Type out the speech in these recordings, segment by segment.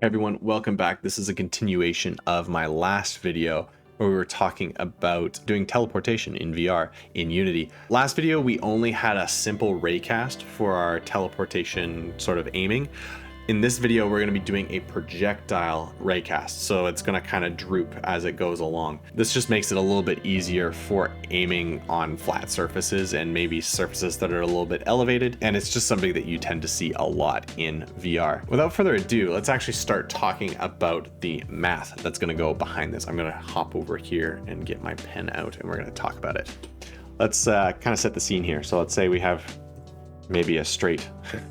Hey everyone, welcome back. This is a continuation of my last video where we were talking about doing teleportation in VR in Unity. Last video, we only had a simple raycast for our teleportation sort of aiming. In this video, we're going to be doing a projectile raycast, so it's going to kind of droop as it goes along. This just makes it a little bit easier for aiming on flat surfaces and maybe surfaces that are a little bit elevated, and it's just something that you tend to see a lot in VR. Without further ado, let's actually start talking about the math that's going to go behind this. I'm going to hop over here and get my pen out, and we're going to talk about it. Let's kind of set the scene here. So let's say we have maybe a straight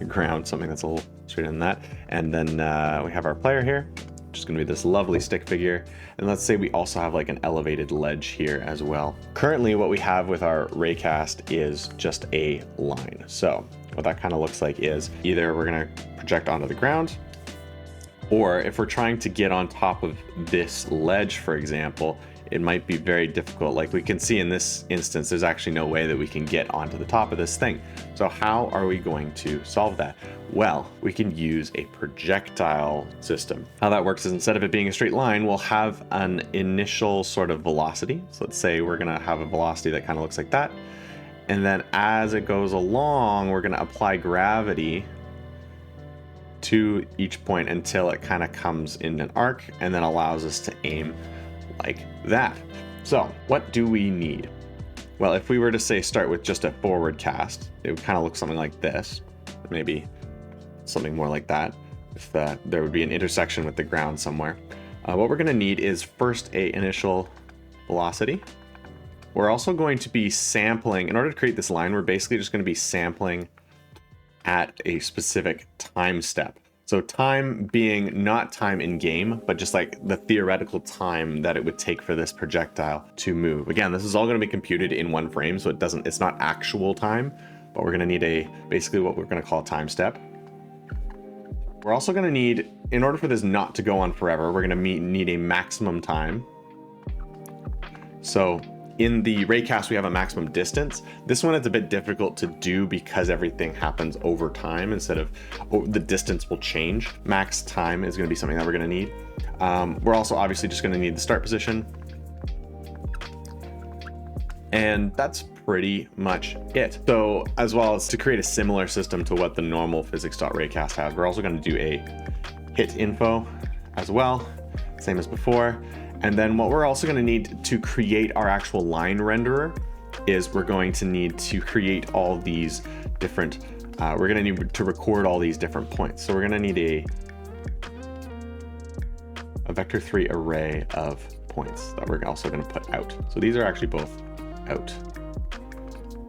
ground, something that's a little straighter than that. And then we have our player here, which is going to be this lovely stick figure. And let's say we also have like an elevated ledge here as well. Currently, what we have with our raycast is just a line. So what that kind of looks like is either we're going to project onto the ground, or if we're trying to get on top of this ledge, for example, it might be very difficult. Like we can see in this instance, there's actually no way that we can get onto the top of this thing. So how are we going to solve that? Well, we can use a projectile system. How that works is instead of it being a straight line, we'll have an initial sort of velocity. So let's say we're gonna have a velocity that kind of looks like that. And then as it goes along, we're gonna apply gravity to each point until it kind of comes in an arc and then allows us to aim like that. So what do we need? Well, if we were to say start with just a forward cast, it would kind of look something like this, maybe something more like that, if there would be an intersection with the ground somewhere. What we're going to need is first a initial velocity. We're also going to be sampling, in order to create this line, we're basically just going to be sampling at a specific time step. So time being not time in game, but just like the theoretical time that it would take for this projectile to move. Again, this is all going to be computed in one frame, so it's not actual time, but we're going to need basically what we're going to call a time step. We're also going to need, in order for this not to go on forever, we're going to need a maximum time. So in the raycast, we have a maximum distance. This one is a bit difficult to do because everything happens over time instead of the distance will change. Max time is going to be something that we're going to need. We're also obviously just going to need the start position. And that's pretty much it. So as well as to create a similar system to what the normal physics.raycast has, we're also going to do a hit info as well, same as before. And then what we're also going to need to create our actual line renderer is we're going to need to create all these different, we're going to need to record all these different points. So we're going to need a vector3 array of points that we're also going to put out. So these are actually both out.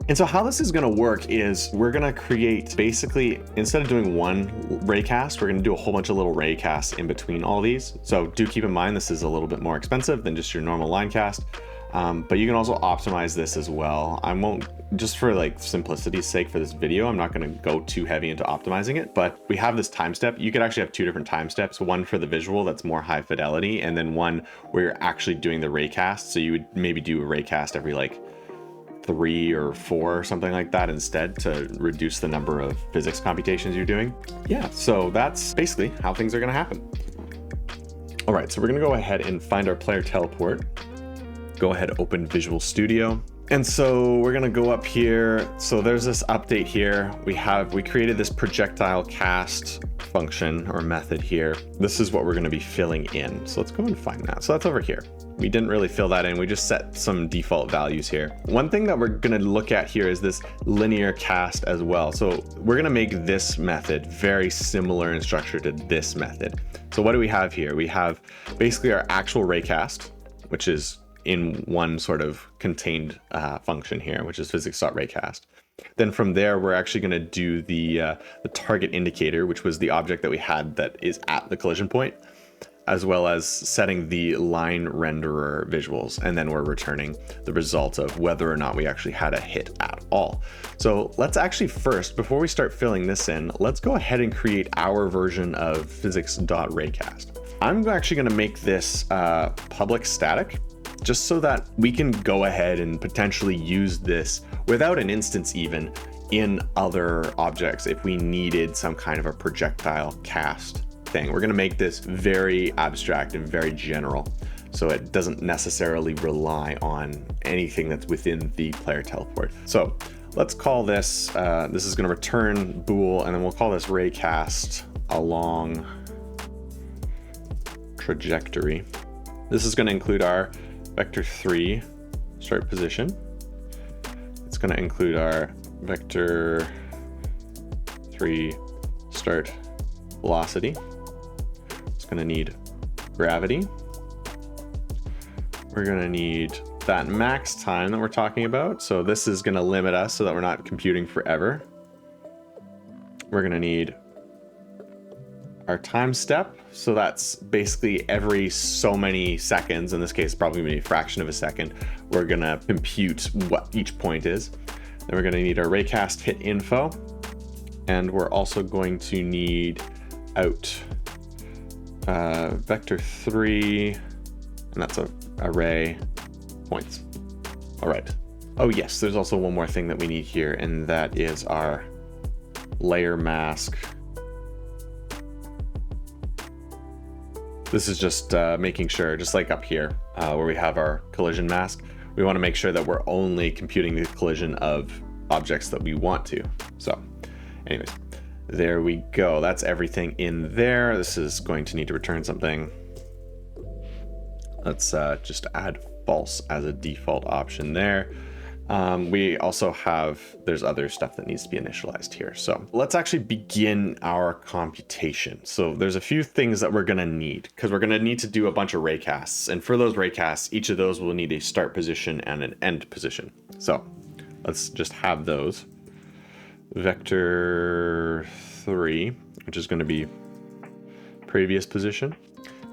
And so how this is going to work is we're going to create, basically, instead of doing one raycast, we're going to do a whole bunch of little raycasts in between all these. So do keep in mind, this is a little bit more expensive than just your normal line cast. But you can also optimize this as well. I won't, just for like simplicity's sake for this video, I'm not going to go too heavy into optimizing it, but we have this time step. You could actually have two different time steps, one for the visual that's more high fidelity, and then one where you're actually doing the raycast. So you would maybe do a raycast every like 3 or 4 or something like that instead to reduce the number of physics computations you're doing. Yeah, so that's basically how things are going to happen. All right, so we're going to go ahead and find our player teleport. Go ahead, open Visual Studio. And so we're going to go up here. So there's this update here. We created this projectile cast function or method here. This is what we're going to be filling in. So let's go and find that. So that's over here. We didn't really fill that in. We just set some default values here. One thing that we're going to look at here is this linear cast as well. So we're going to make this method very similar in structure to this method. So what do we have here? We have basically our actual raycast, which is in one sort of contained function here, which is physics.raycast. Then from there, we're actually going to do the target indicator, which was the object that we had that is at the collision point, as well as setting the line renderer visuals. And then we're returning the result of whether or not we actually had a hit at all. So let's actually first, before we start filling this in, let's go ahead and create our version of physics.raycast. I'm actually going to make this public static, just so that we can go ahead and potentially use this without an instance even in other objects if we needed some kind of a projectile cast thing. We're going to make this very abstract and very general, so it doesn't necessarily rely on anything that's within the player teleport. So let's call this, this is going to return bool, and then we'll call this Raycast along trajectory. This is going to include our vector 3 start position. It's going to include our vector 3 start velocity. It's going to need gravity. We're going to need that max time that we're talking about. So this is going to limit us so that we're not computing forever. We're going to need our time step. So that's basically every so many seconds, in this case, probably maybe a fraction of a second, we're going to compute what each point is. Then we're going to need our Raycast hit info. And we're also going to need out vector 3, and that's a array points. All right. Oh yes, there's also one more thing that we need here, and that is our layer mask. This is just making sure, just like up here where we have our collision mask, we want to make sure that we're only computing the collision of objects that we want to. So anyways, there we go. That's everything in there. This is going to need to return something. Let's just add false as a default option there. We also have, there's other stuff that needs to be initialized here. So let's actually begin our computation. So there's a few things that we're going to need, because we're going to need to do a bunch of raycasts. And for those raycasts, each of those will need a start position and an end position. So let's just have those. Vector 3, which is going to be previous position.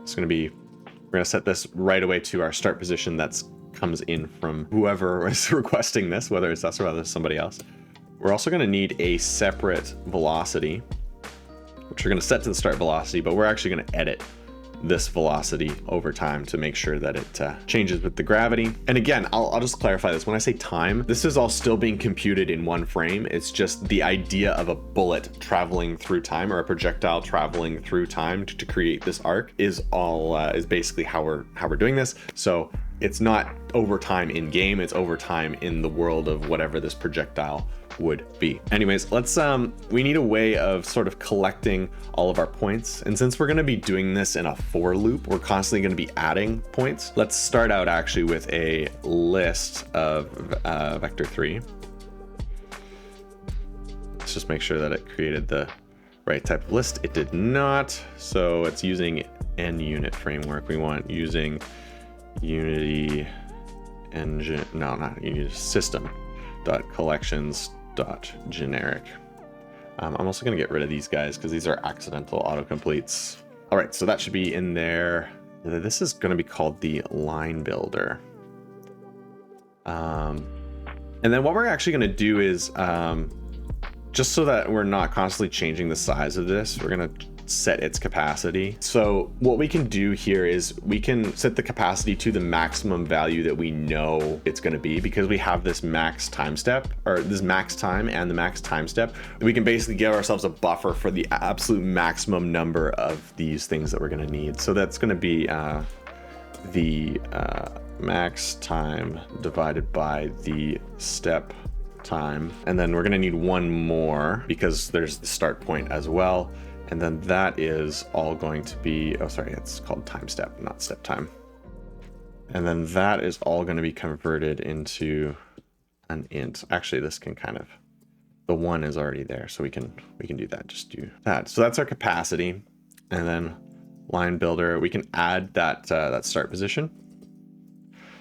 It's going to be, we're going to set this right away to our start position that's comes in from whoever is requesting this, whether it's us or whether it's somebody else. We're also going to need a separate velocity, which we're going to set to the start velocity, but we're actually going to edit this velocity over time to make sure that it changes with the gravity. And again, I'll just clarify this. When I say time, this is all still being computed in one frame. It's just the idea of a bullet traveling through time, or a projectile traveling through time to create this arc is all is basically how we're doing this. So it's not over time in game, it's over time in the world of whatever this projectile would be. Anyways, let's we need a way of sort of collecting all of our points, and since we're going to be doing this in a for loop, we're constantly going to be adding points. Let's start out actually with a list of vector 3. Let's just make sure that it created the right type of list. It did not, so it's using NUnit framework. We want using Unity engine, no, not Unity, system.collections.generic. I'm also going to get rid of these guys because these are accidental autocompletes. All right, so that should be in there. This is going to be called the line builder. And then what we're actually going to do is, just so that we're not constantly changing the size of this, we're going to set its capacity. So what we can do here is we can set the capacity to the maximum value that we know it's going to be, because we have this max time step, or this max time and the max time step. We can basically give ourselves a buffer for the absolute maximum number of these things that we're going to need. So that's going to be the max time divided by the step time. And then we're going to need one more because there's the start point as well. And then that is all going to be, oh, sorry, it's called time step, not step time. And then that is all going to be converted into an int. Actually, this can kind of, the one is already there, so we can do that, just do that. So that's our capacity. And then line builder, we can add that, that start position,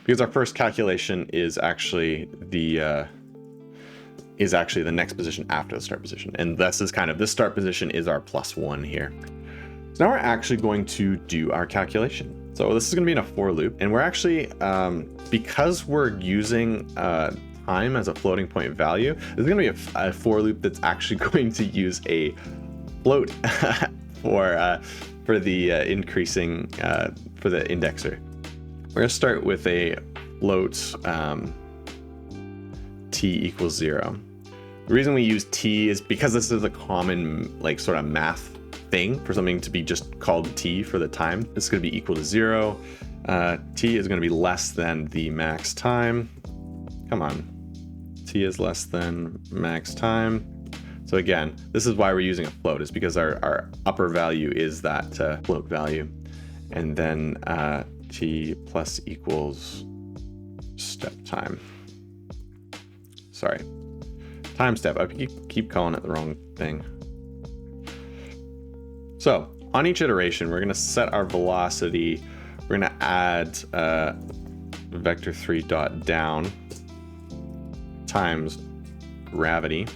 because our first calculation is actually the next position after the start position. And this is kind of, this start position is our +1 here. So now we're actually going to do our calculation. So this is going to be in a for loop, and we're actually, because we're using time as a floating point value, there's going to be a for loop that's actually going to use a float for the increasing, for the indexer. We're going to start with a float t = 0. The reason we use t is because this is a common, like, sort of math thing for something to be just called t for the time. It's going to be equal to 0. T is going to be less than the max time. Come on. T is less than max time. So again, this is why we're using a float, is because our upper value is that float value. And then t plus equals step time. Sorry, time step. I keep calling it the wrong thing. So on each iteration, we're going to set our velocity. We're going to add vector3 dot down times gravity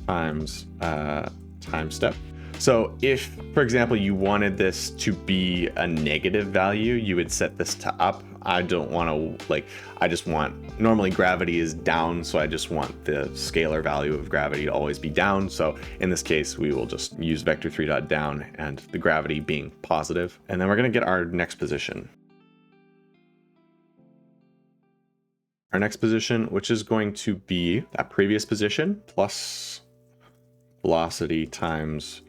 times time step. So if, for example, you wanted this to be a negative value, you would set this to up. I don't want to, like, I just want, normally gravity is down, so I just want the scalar value of gravity to always be down. So in this case, we will just use vector3 dot down and the gravity being positive. And then we're going to get our next position. Our next position, which is going to be that previous position plus velocity times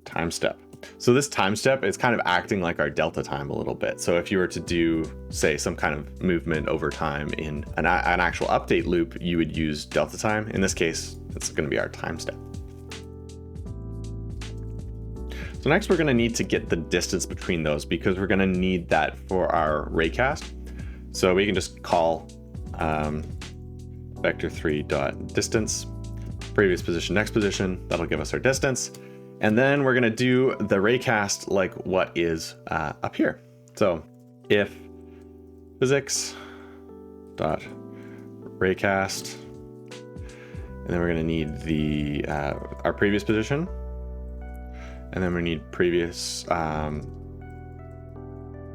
time step. So this time step is kind of acting like our delta time a little bit. So if you were to do, say, some kind of movement over time in an actual update loop, you would use delta time. In this case, it's going to be our time step. So next we're going to need to get the distance between those, because we're going to need that for our raycast. So we can just call vector3 dot distance, previous position, next position. That'll give us our distance. And then we're going to do the raycast like what is up here. So if physics dot raycast, and then we're going to need the our previous position, and then we need previous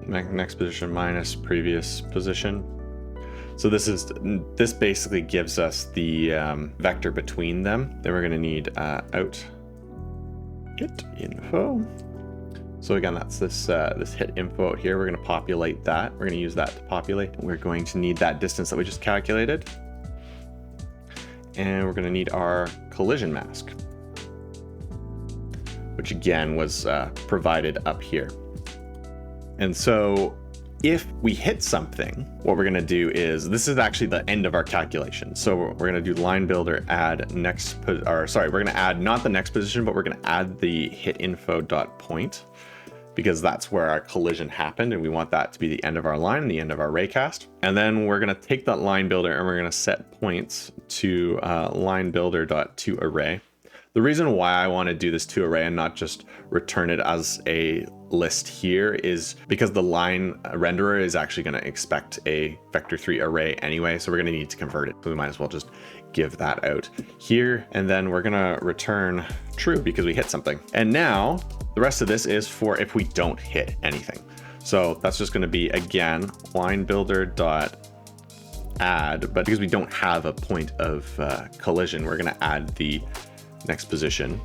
next position minus previous position. So this basically gives us the vector between them. Then we're going to need out hit info. So again, that's this hit info out here. We're going to populate that. We're going to use that to populate. We're going to need that distance that we just calculated. And we're going to need our collision mask, which again was provided up here. And so if we hit something, what we're going to do is, this is actually the end of our calculation. So we're going to do line builder add next, or sorry, we're going to add not the next position, but we're going to add the hit info dot point, because that's where our collision happened. And we want that to be the end of our line, the end of our raycast. And then we're going to take that line builder and we're going to set points to line builder dot to array. The reason why I want to do this to array and not just return it as a list here is because the line renderer is actually going to expect a vector3 array anyway. So we're going to need to convert it. So we might as well just give that out here. And then we're going to return true because we hit something. And now the rest of this is for if we don't hit anything. So that's just going to be, again, line builder dot add, but because we don't have a point of collision, we're going to add the next position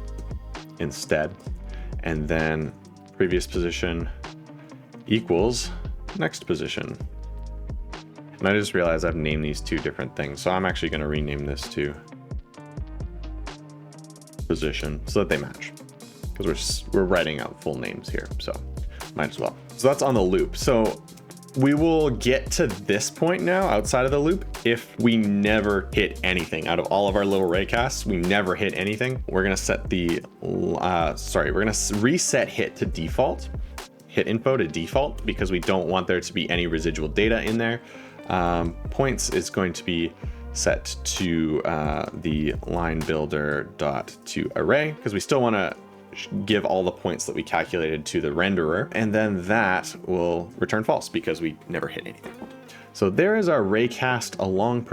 instead, and then previous position equals next position. And I just realized I've named these two different things, so I'm actually going to rename this to position so that they match, because we're writing out full names here, so might as well. So that's on the loop. So we will get to this point now outside of the loop if we never hit anything. Out of all of our little raycasts, we never hit anything. We're going to set the, we're going to reset hit to default, hit info to default, because we don't want there to be any residual data in there. Points is going to be set to the line builder dot to array, because we still want to give all the points that we calculated to the renderer, and then that will return false because we never hit anything. So there is our raycast along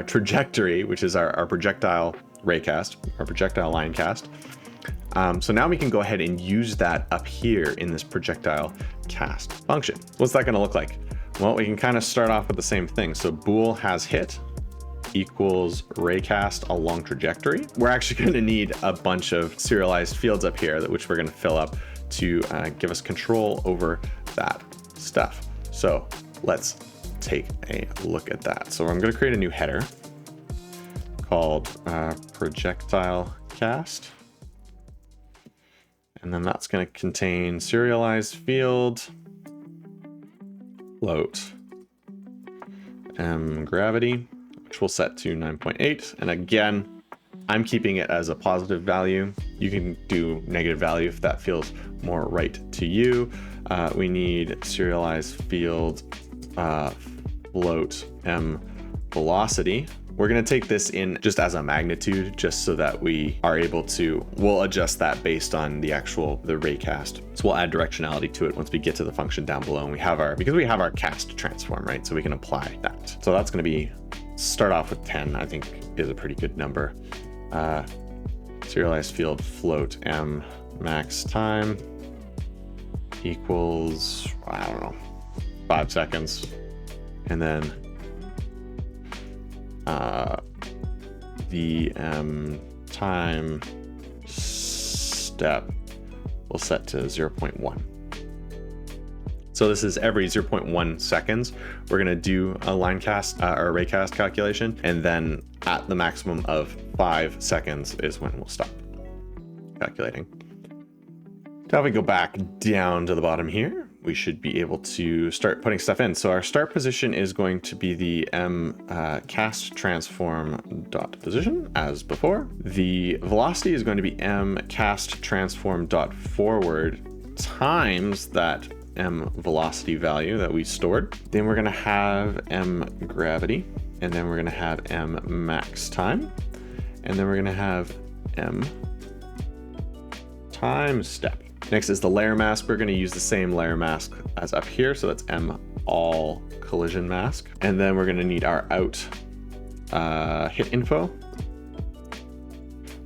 trajectory, which is our projectile raycast, our projectile line cast. So now we can go ahead and use that up here in this projectile cast function. What's that going to look like? Well, we can kind of start off with the same thing. So bool has hit equals raycast along trajectory. We're actually going to need a bunch of serialized fields up here, which we're going to fill up to give us control over that stuff. So let's take a look at that. So I'm going to create a new header called projectile cast. And then that's going to contain serialized field, float, gravity, which we'll set to 9.8. And again, I'm keeping it as a positive value. You can do negative value if that feels more right to you. We need serialized field, float, velocity. We're going to take this in just as a magnitude, just so that we are able to, we'll adjust that based on the Raycast. So we'll add directionality to it once we get to the function down below, and we have because we have our cast transform, right? So we can apply that. So that's going to be, start off with 10, I think is a pretty good number. Serialized field float max time equals, I don't know, 5 seconds. And then the time step will set to 0.1. So this is every 0.1 seconds. We're gonna do a line cast or a raycast calculation, and then at the maximum of 5 seconds is when we'll stop calculating. Now if we go back down to the bottom here, we should be able to start putting stuff in. So our start position is going to be the cast transform dot position as before. The velocity is going to be cast transform dot forward times that velocity value that we stored. Then we're going to have gravity, and then we're going to have max time, and then we're going to have time step. Next is the layer mask. We're going to use the same layer mask as up here. So that's all collision mask. And then we're going to need our out hit info,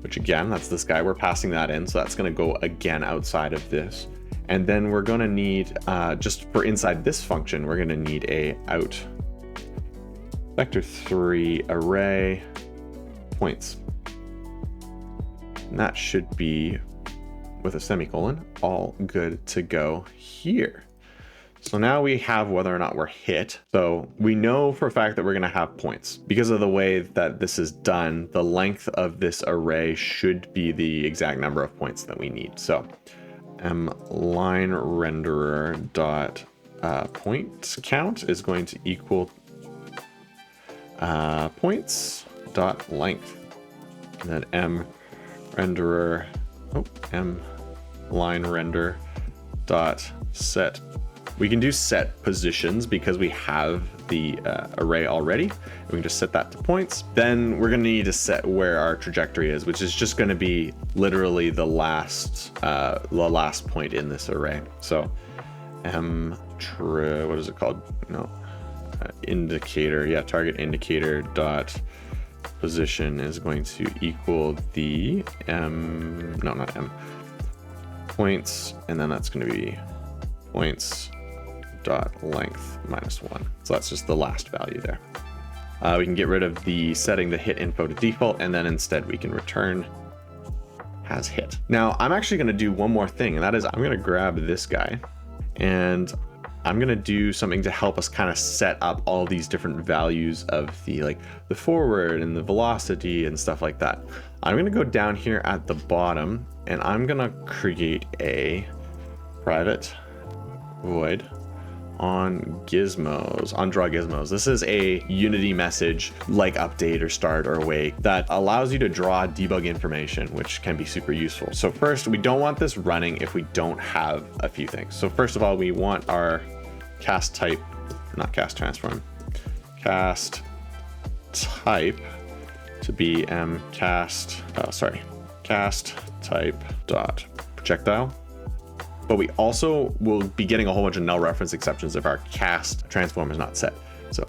which again, that's this guy. We're passing that in. So that's going to go again outside of this. And then we're going to need, just for inside this function, we're going to need a out vector3 array points. And that should be, with a semicolon, all good to go here. So now we have whether or not we're hit. So we know for a fact that we're going to have points. Because of the way that this is done, the length of this array should be the exact number of points that we need. So line renderer dot point count is going to equal points dot length. And then renderer, line render dot set. We can do set positions because we have the array already. We can just set that to points. Then we're going to need to set where our trajectory is, which is just going to be literally the last point in this array. So what is it called? No, indicator. Yeah, target indicator dot position is going to equal the points, and then that's going to be points dot length -1. So that's just the last value there. We can get rid of the setting the hit info to default, and then instead we can return has hit. Now I'm actually going to do one more thing, and that is I'm going to grab this guy and I'm going to do something to help us kind of set up all these different values of the forward and the velocity and stuff like that. I'm going to go down here at the bottom, and I'm going to create a private void on gizmos, on draw gizmos. This is a Unity message like update or start or wake that allows you to draw debug information, which can be super useful. So first, we don't want this running if we don't have a few things. So first of all, we want our cast type, not cast transform, cast type to be cast type dot projectile. But we also will be getting a whole bunch of null reference exceptions if our cast transform is not set. So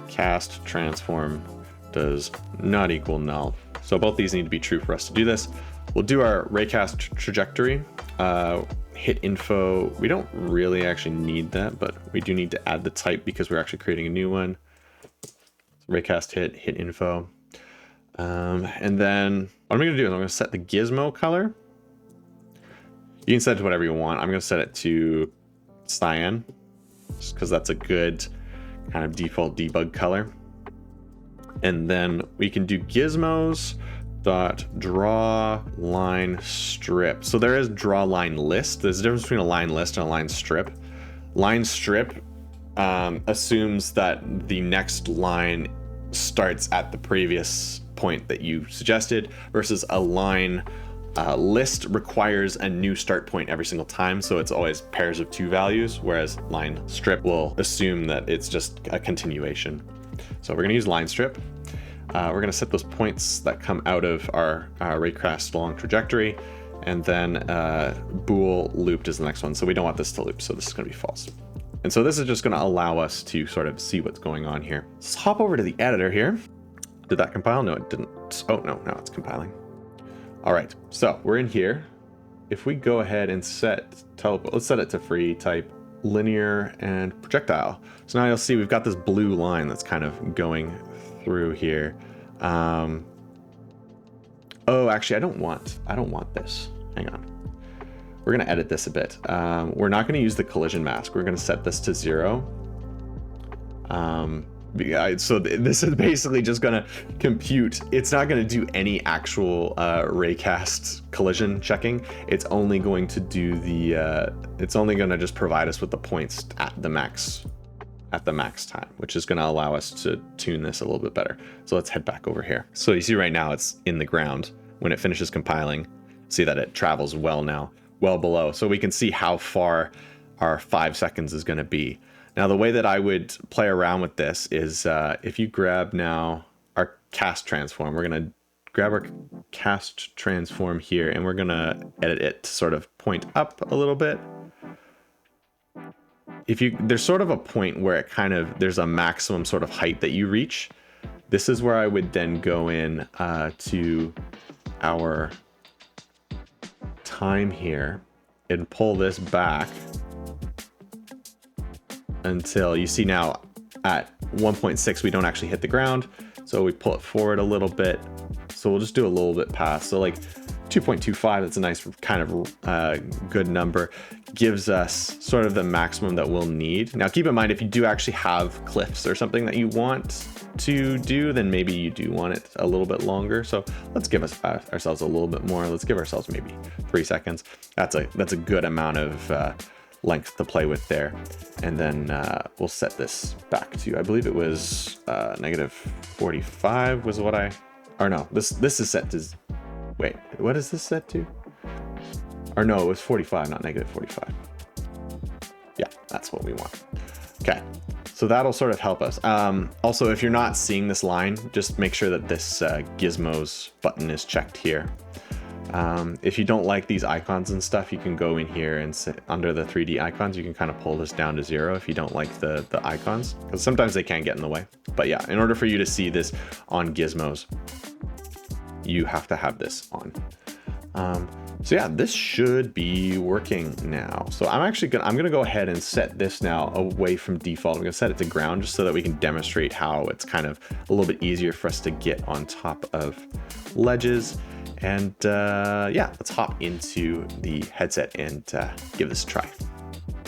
cast transform does not equal null. So both these need to be true for us to do this. We'll do our raycast trajectory. Hit info, we don't really actually need that, but we do need to add the type because we're actually creating a new one. Raycast hit info. And then what I'm going to do is I'm going to set the gizmo color. You can set it to whatever you want. I'm going to set it to cyan, just because that's a good kind of default debug color. And then we can do gizmos dot draw line strip. So there is draw line list. There's a difference between a line list and a line strip. Line strip assumes that the next line starts at the previous point that you suggested, versus a line list requires a new start point every single time, so it's always pairs of 2 values, whereas line strip will assume that it's just a continuation. So we're going to use line strip. We're going to set those points that come out of our Raycast long trajectory, and then bool looped is the next one. So we don't want this to loop, so this is going to be false. And so this is just going to allow us to sort of see what's going on here. Let's hop over to the editor here. Did that compile? No, it didn't. Oh, no, now it's compiling. All right, so we're in here. If we go ahead and set teleport, let's set it to free type linear and projectile. So now you'll see we've got this blue line that's kind of going through here. Oh, actually, I don't want this. Hang on. We're going to edit this a bit. We're not going to use the collision mask. We're going to set this to 0. So this is basically just going to compute. It's not going to do any actual Raycast collision checking. It's only going to do the. It's only going to just provide us with the points at the max time, which is going to allow us to tune this a little bit better. So let's head back over here. So you see right now it's in the ground. When it finishes compiling, see that it travels well below. So we can see how far our 5 seconds is going to be. Now, the way that I would play around with this is if you grab now our cast transform, we're going to grab our cast transform here, and we're going to edit it to sort of point up a little bit. There's sort of a point where it there's a maximum sort of height that you reach. This is where I would then go in to our time here and pull this back until you see now at 1.6 we don't actually hit the ground, so we pull it forward a little bit. So we'll just do a little bit past, so like 2.25, that's a nice kind of good number, gives us sort of the maximum that we'll need. Now keep in mind, if you do actually have cliffs or something that you want to do, then maybe you do want it a little bit longer. So let's give ourselves a little bit more. Let's give ourselves maybe 3 seconds. That's a good amount of length to play with there. And then we'll set this back to, I believe it was negative 45 was what or no, this is set to, wait, what is this set to? Or no, it was 45, not negative 45. Yeah, that's what we want. Okay, so that'll sort of help us. Also, if you're not seeing this line, just make sure that this Gizmo's button is checked here. If you don't like these icons and stuff, you can go in here and sit under the 3D icons. You can kind of pull this down to 0 if you don't like the icons, because sometimes they can get in the way. But yeah, in order for you to see this on Gizmos, you have to have this on. So yeah, this should be working now. So I'm gonna go ahead and set this now away from default. I'm gonna set it to ground just so that we can demonstrate how it's kind of a little bit easier for us to get on top of ledges. And yeah, let's hop into the headset and give this a try.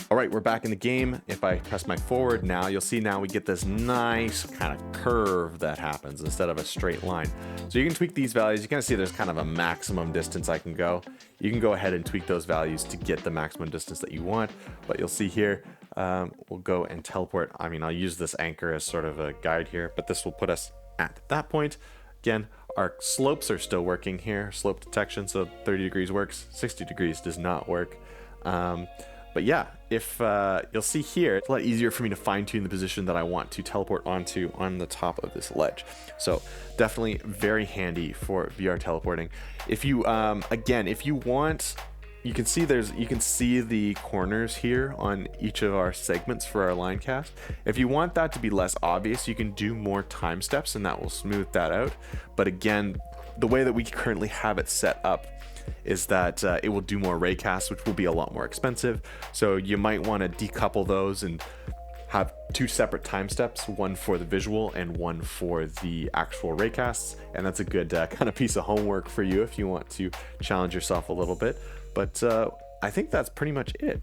All right, we're back in the game. If I press my forward now, you'll see now we get this nice kind of curve that happens instead of a straight line. So you can tweak these values. You can see there's kind of a maximum distance I can go. You can go ahead and tweak those values to get the maximum distance that you want. But you'll see here, we'll go and teleport. I mean, I'll use this anchor as sort of a guide here, but this will put us at that point. Again, our slopes are still working here, slope detection, so 30 degrees works, 60 degrees does not work. But yeah, if you'll see here, it's a lot easier for me to fine tune the position that I want to teleport onto on the top of this ledge. So definitely very handy for VR teleporting. If you, again, if you want, you can see the corners here on each of our segments for our line cast. If you want that to be less obvious, you can do more time steps and that will smooth that out. But again, the way that we currently have it set up is that it will do more raycasts, which will be a lot more expensive. So you might want to decouple those and have 2 separate time steps, one for the visual and one for the actual raycasts. And that's a good kind of piece of homework for you if you want to challenge yourself a little bit. But I think that's pretty much it.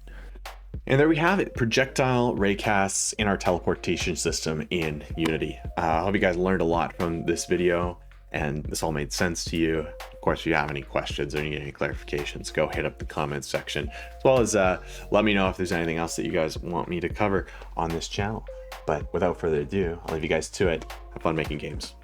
And there we have it, projectile raycasts in our teleportation system in Unity. I hope you guys learned a lot from this video. and this all made sense to you. Of course, if you have any questions or need any clarifications, go hit up the comments section, as well as let me know if there's anything else that you guys want me to cover on this channel. But without further ado, I'll leave you guys to it. Have fun making games.